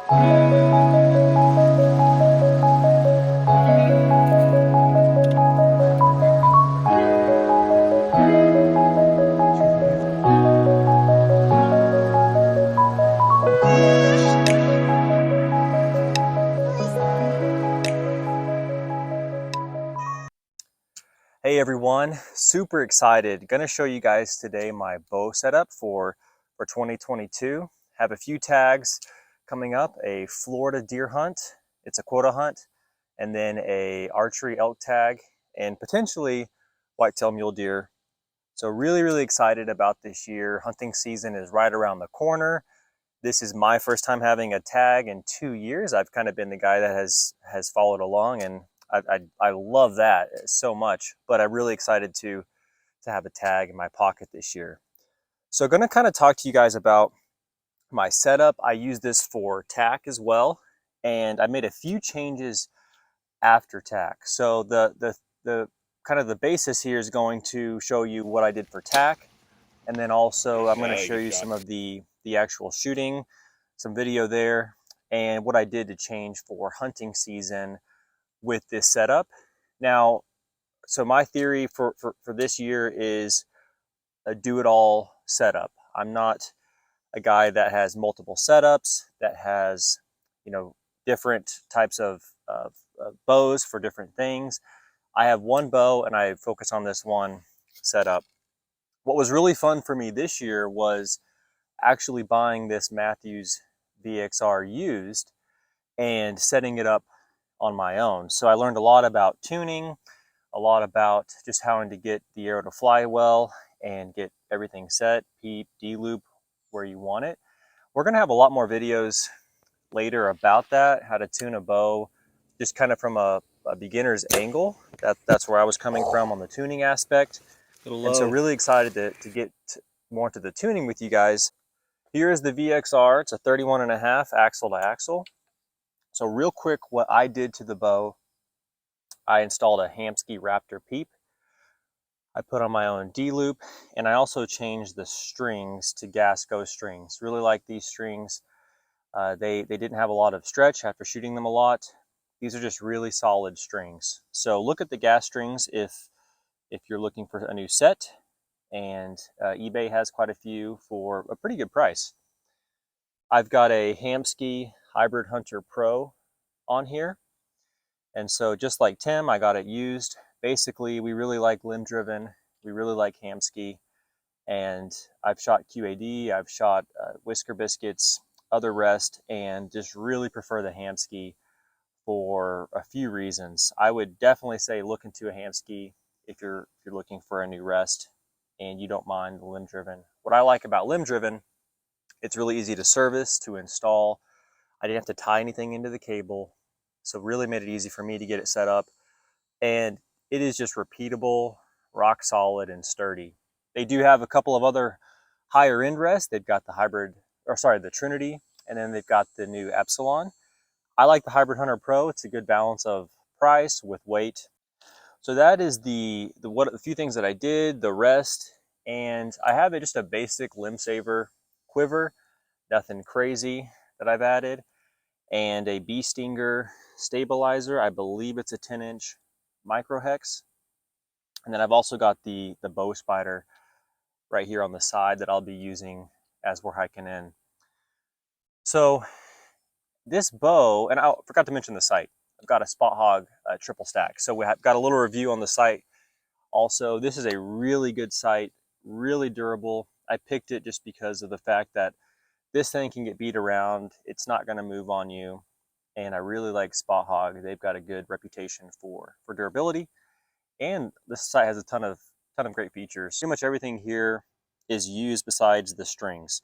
Hey everyone, super excited. Gonna show you guys today my bow setup for 2022. Have a few tags coming up, a Florida deer hunt, it's a quota hunt, and then a archery elk tag, and potentially whitetail mule deer. So really excited about this year. Hunting season is right around the corner. This is my first time having a tag in 2 years. I've kind of been the guy that has followed along, and I love that so much, but I'm really excited to have a tag in my pocket this year. So I'm gonna kind of talk to you guys about my setup. I use this for TAC as well, and I made a few changes after TAC. So the kind of the basis here is going to show you what I did for TAC, and then also I'm gonna show you some of the actual shooting, some video there, and what I did to change for hunting season with this setup. Now, so my theory for this year is a do-it-all setup. I'm not a guy that has multiple setups, that has, you know, different types of bows for different things. I have one bow and I focus on this one setup. What was really fun for me this year was actually buying this Matthews VXR used and setting it up on my own. So I learned a lot about tuning, a lot about just how to get the arrow to fly well and get everything set, peep, D-loop where you want it. We're gonna have a lot more videos later about that, how to tune a bow, just kind of from a beginner's angle. That's where I was coming from on the tuning aspect. And so really excited to get more into the tuning with you guys. Here is the VXR. It's a 31.5 axle to axle. So real quick, what I did to the bow, I installed a Hamskea Raptor peep. I put on my own D-loop, and I also changed the strings to Gasco strings. Really like these strings. They didn't have a lot of stretch after shooting them a lot. These are just really solid strings. So look at the gas strings if you're looking for a new set, and eBay has quite a few for a pretty good price. I've got a Hamskea Hybrid Hunter Pro on here. And so just like Tim, I got it used. Basically, we really like limb driven. We really like Hamskea. And I've shot QAD, I've shot Whisker Biscuits, other rest, and just really prefer the Hamskea for a few reasons. I would definitely say look into a Hamskea if you're looking for a new rest and you don't mind the limb driven. What I like about limb driven, it's really easy to service, to install. I didn't have to tie anything into the cable, so really made it easy for me to get it set up. And it is just repeatable, rock solid, and sturdy. They do have a couple of other higher end rests. They've got the the Trinity, and then they've got the new Epsilon. I like the Hybrid Hunter Pro. It's a good balance of price with weight. So that is the few things that I did, the rest, and I have just a basic limb saver quiver, nothing crazy that I've added, and a bee stinger stabilizer. I believe it's a 10-inch micro hex. And then I've also got the bow spider right here on the side that I'll be using as we're hiking in. So this bow, and I forgot to mention the sight. I've got a Spot Hog triple stack. So we have got a little review on the sight. Also, this is a really good sight, really durable. I picked it just because of the fact that this thing can get beat around. It's not going to move on you. And I really like Spot Hog. They've got a good reputation for durability. And this sight has a ton of great features. Pretty much everything here is used besides the strings.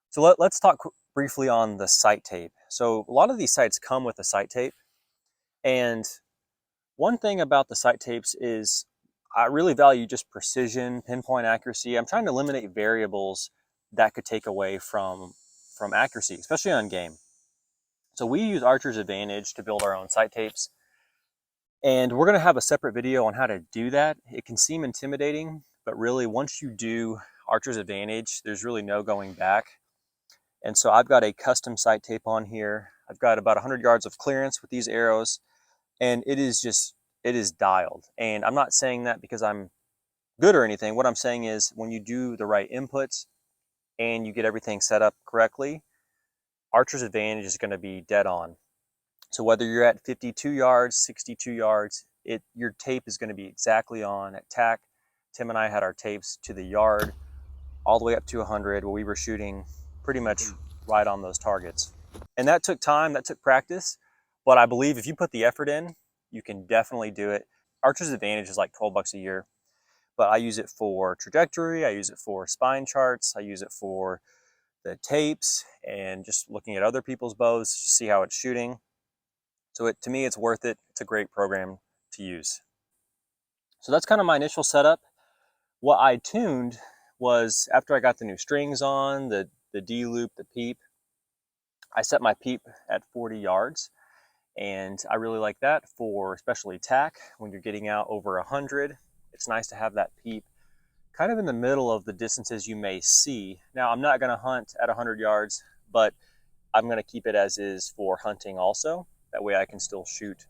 So let's talk briefly on the sight tape. So a lot of these sights come with a sight tape. And one thing about the sight tapes is I really value just precision, pinpoint accuracy. I'm trying to eliminate variables that could take away from accuracy, especially on game. So we use Archer's Advantage to build our own sight tapes. And we're gonna have a separate video on how to do that. It can seem intimidating, but really once you do Archer's Advantage, there's really no going back. And so I've got a custom sight tape on here. I've got about 100 yards of clearance with these arrows, and it is dialed. And I'm not saying that because I'm good or anything. What I'm saying is when you do the right inputs and you get everything set up correctly, Archer's Advantage is going to be dead on. So whether you're at 52 yards, 62 yards, your tape is going to be exactly on. At TAC, Tim and I had our tapes to the yard all the way up to 100, where we were shooting pretty much right on those targets. And that took time, that took practice, but I believe if you put the effort in, you can definitely do it. Archer's Advantage is like 12 bucks a year, but I use it for trajectory, I use it for spine charts, I use it for the tapes and just looking at other people's bows to see how it's shooting. So to me, it's worth it. It's a great program to use. So that's kind of my initial setup. What I tuned was, after I got the new strings on, the D-loop, the peep, I set my peep at 40 yards. And I really like that for especially TAC when you're getting out over 100. It's nice to have that peep kind of in the middle of the distances you may see. Now, I'm not going to hunt at 100 yards, but I'm going to keep it as is for hunting also. That way I can still shoot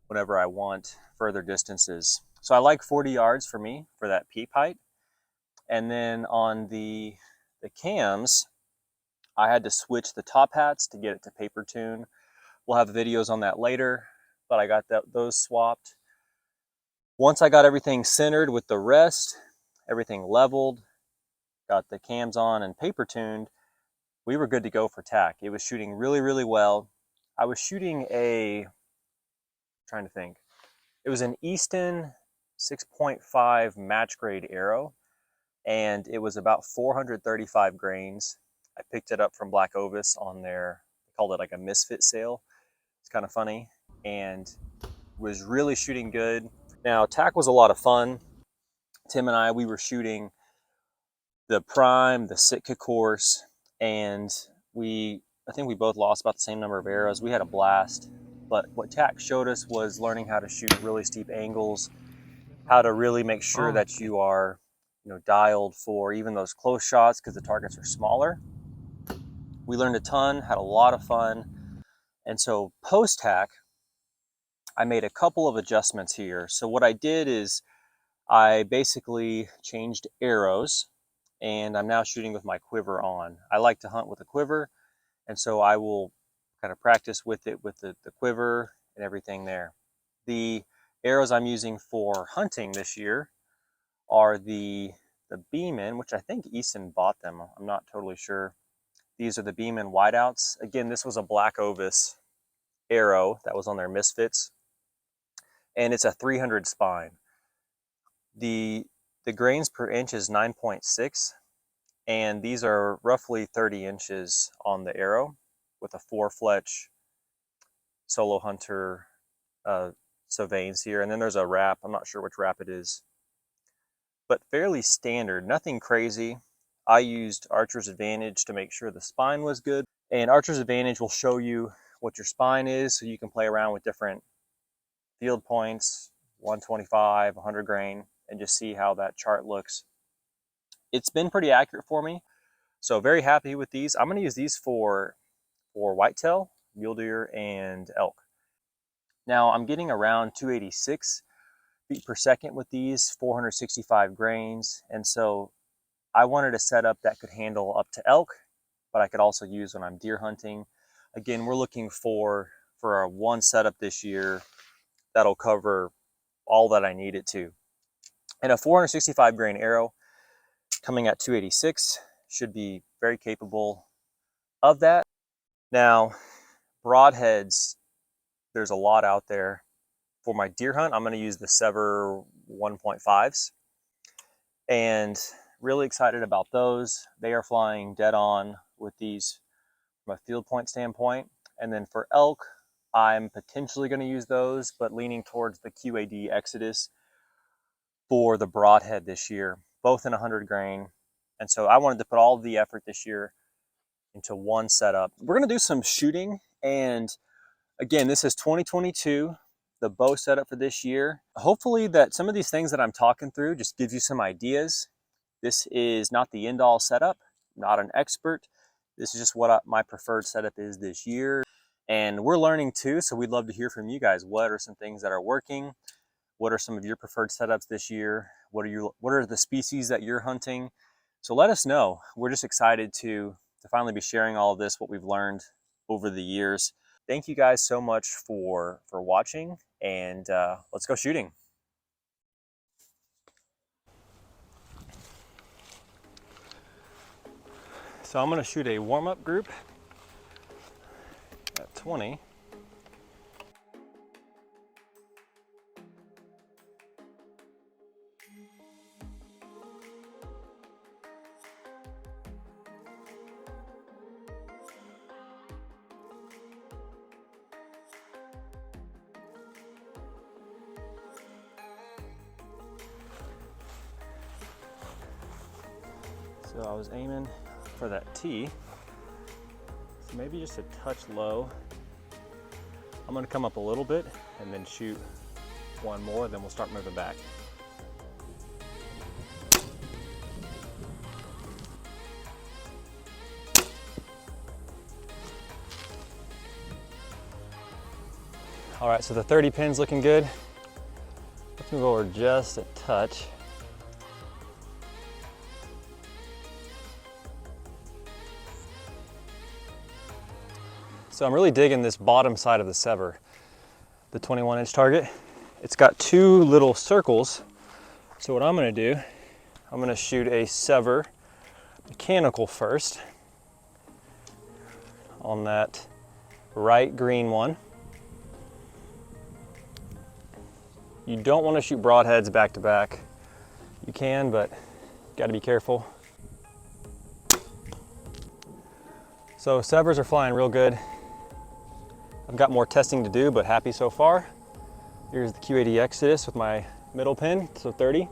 whenever I want further distances. So I like 40 yards for me for that peep height. And then on the cams, I had to switch the top hats to get it to paper tune. We'll have videos on that later, but I got those swapped. Once I got everything centered with the rest, everything leveled, got the cams on and paper tuned, we were good to go for TAC. It was shooting really, really well. I was shooting trying to think, it was an Easton 6.5 match grade arrow, and it was about 435 grains. I picked it up from Black Ovis on their, they called it like a misfit sale. It's kind of funny, and was really shooting good. Now, TAC was a lot of fun. Tim and I, we were shooting the Prime, the Sitka course, and I think we both lost about the same number of arrows. We had a blast, but what TAC showed us was learning how to shoot really steep angles, how to really make sure that you are, dialed for even those close shots because the targets are smaller. We learned a ton, had a lot of fun, and so post-TAC, I made a couple of adjustments here. So what I did is I basically changed arrows, and I'm now shooting with my quiver on. I like to hunt with a quiver, and so I will kind of practice with it with the quiver and everything there. The arrows I'm using for hunting this year are the Beeman, which I think Easton bought them. I'm not totally sure. These are the Beeman wideouts. Again, this was a Black Ovis arrow that was on their Misfits, and it's a 300 spine. The grains per inch is 9.6, and these are roughly 30 inches on the arrow with a 4-fletch Solo Hunter Sylvains here, and then there's a wrap. I'm not sure which wrap it is, but fairly standard, nothing crazy. I used Archer's Advantage to make sure the spine was good, and Archer's Advantage will show you what your spine is, so you can play around with different field points, 125, 100 grain, and just see how that chart looks. It's been pretty accurate for me, so very happy with these. I'm going to use these for whitetail, mule deer, and elk. Now I'm getting around 286 feet per second with these, 465 grains, and so I wanted a setup that could handle up to elk, but I could also use when I'm deer hunting. Again, we're looking for a one setup this year that'll cover all that I need it to. And a 465 grain arrow coming at 286 should be very capable of that. Now, broadheads, there's a lot out there. For my deer hunt, I'm going to use the Sever 1.5s, and really excited about those. They are flying dead on with these from a field point standpoint. And then for elk, I'm potentially going to use those, but leaning towards the LiQWYD Exodus for the broadhead this year, both in 100 grain. And so I wanted to put all of the effort this year into one setup. We're going to do some shooting, and again, this is 2022, the bow setup for this year. Hopefully that some of these things that I'm talking through just gives you some ideas. This is not the end-all setup, not an expert. This is just what my preferred setup is this year. And we're learning too, so we'd love to hear from you guys. What are some things that are working? What are some of your preferred setups this year? What are the species that you're hunting? So let us know. We're just excited to finally be sharing all of this, what we've learned over the years. Thank you guys so much for watching, and let's go shooting. So I'm gonna shoot a warm-up group at 20. So I was aiming for that T, so maybe just a touch low. I'm gonna come up a little bit and then shoot one more, then we'll start moving back. All right, so the 30 pin's looking good. Let's move over just a touch. So I'm really digging this bottom side of the sever, the 21-inch target. It's got two little circles. So what I'm gonna do, I'm gonna shoot a sever mechanical first on that right green one. You don't want to shoot broadheads back to back. You can, but you gotta be careful. So severs are flying real good. I've got more testing to do, but happy so far. Here's the LiQWYD Exodus with my middle pin, so 30.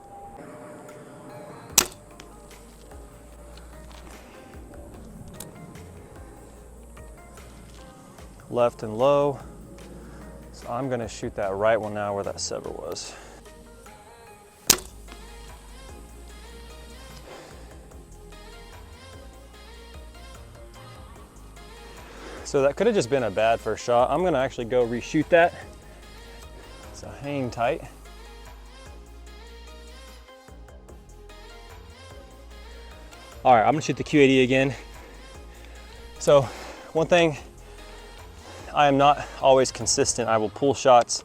Left and low. So I'm gonna shoot that right one now where that sever was. So that could have just been a bad first shot. I'm gonna actually go reshoot that. So hang tight. All right, I'm gonna shoot the LiQWYD again. So one thing, I am not always consistent. I will pull shots,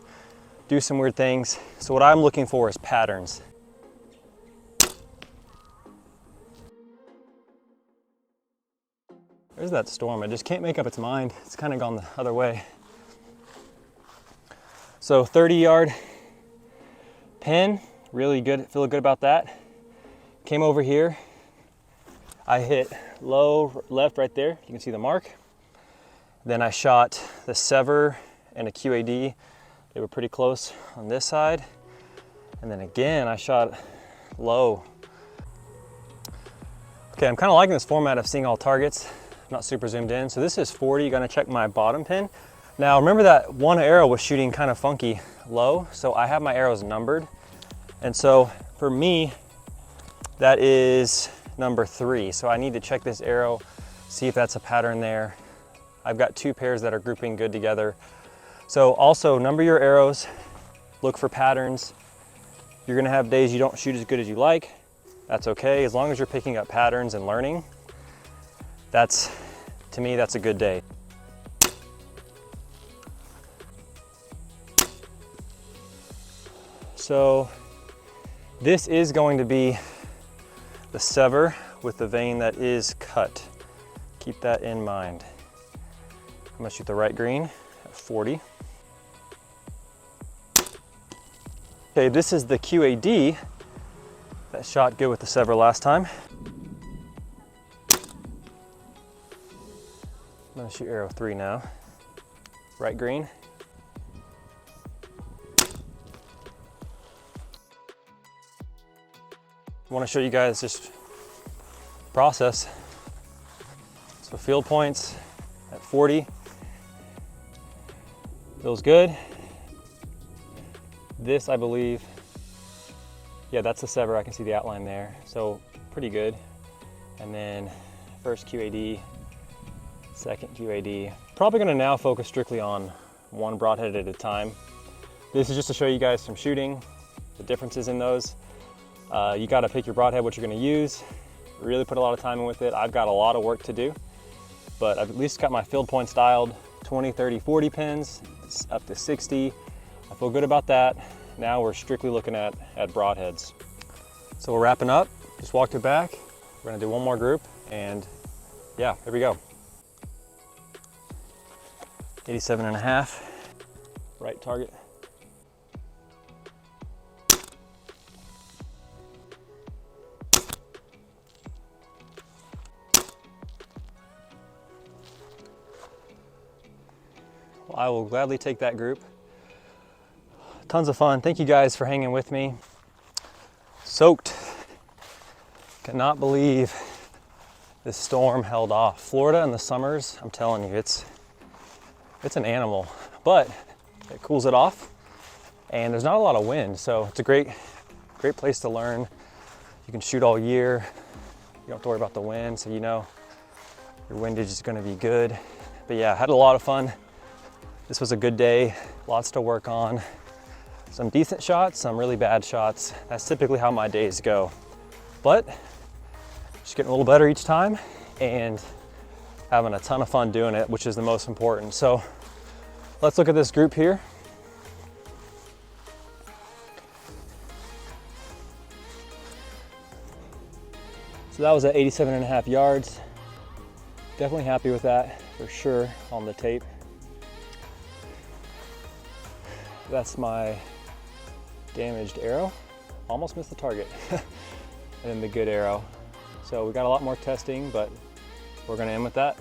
do some weird things. So what I'm looking for is patterns. There's that storm. It just can't make up its mind. It's kind of gone the other way. So 30-yard pin, really good, feel good about that. Came over here. I hit low left right there. You can see the mark. Then I shot the sever and a LiQWYD. They were pretty close on this side. And then again, I shot low. Okay, I'm kind of liking this format of seeing all targets. Not super zoomed in. So this is 40, gonna check my bottom pin. Now remember that one arrow was shooting kind of funky low, so I have my arrows numbered. And so for me, that is number 3. So I need to check this arrow, see if that's a pattern there. I've got 2 pairs that are grouping good together. So also number your arrows, look for patterns. You're gonna have days you don't shoot as good as you like. That's okay, as long as you're picking up patterns and learning. To me, that's a good day. So this is going to be the sever with the vein that is cut. Keep that in mind. I'm gonna shoot the right green at 40. Okay, this is the LiQWYD that shot good with the sever last time. I'm gonna shoot arrow 3 now. Right green. I want to show you guys just process. So field points at 40. Feels good. This, I believe, yeah, that's the sever. I can see the outline there. So pretty good. And then first LiQWYD Second QAD. Probably gonna now focus strictly on one broadhead at a time. This is just to show you guys some shooting, the differences in those. You gotta pick your broadhead, what you're gonna use. Really put a lot of time in with it. I've got a lot of work to do, but I've at least got my field points dialed. 20, 30, 40 pins, up to 60. I feel good about that. Now we're strictly looking at broadheads. So we're wrapping up, just walked it back. We're gonna do one more group, and yeah, here we go. 87.5, right target. Well, I will gladly take that group. Tons of fun. Thank you guys for hanging with me. Soaked. Cannot believe this storm held off. Florida in the summers, I'm telling you, it's an animal, but it cools it off and there's not a lot of wind, so it's a great place to learn. You can shoot all year. You don't have to worry about the wind, so you know your windage is going to be good. But yeah, I had a lot of fun. This was a good day, lots to work on. Some decent shots, some really bad shots. That's typically how my days go. But just getting a little better each time and having a ton of fun doing it, which is the most important. So let's look at this group here. So that was at 87.5 yards. Definitely happy with that for sure on the tape. That's my damaged arrow. Almost missed the target. And then the good arrow. So we got a lot more testing, but we're gonna end with that.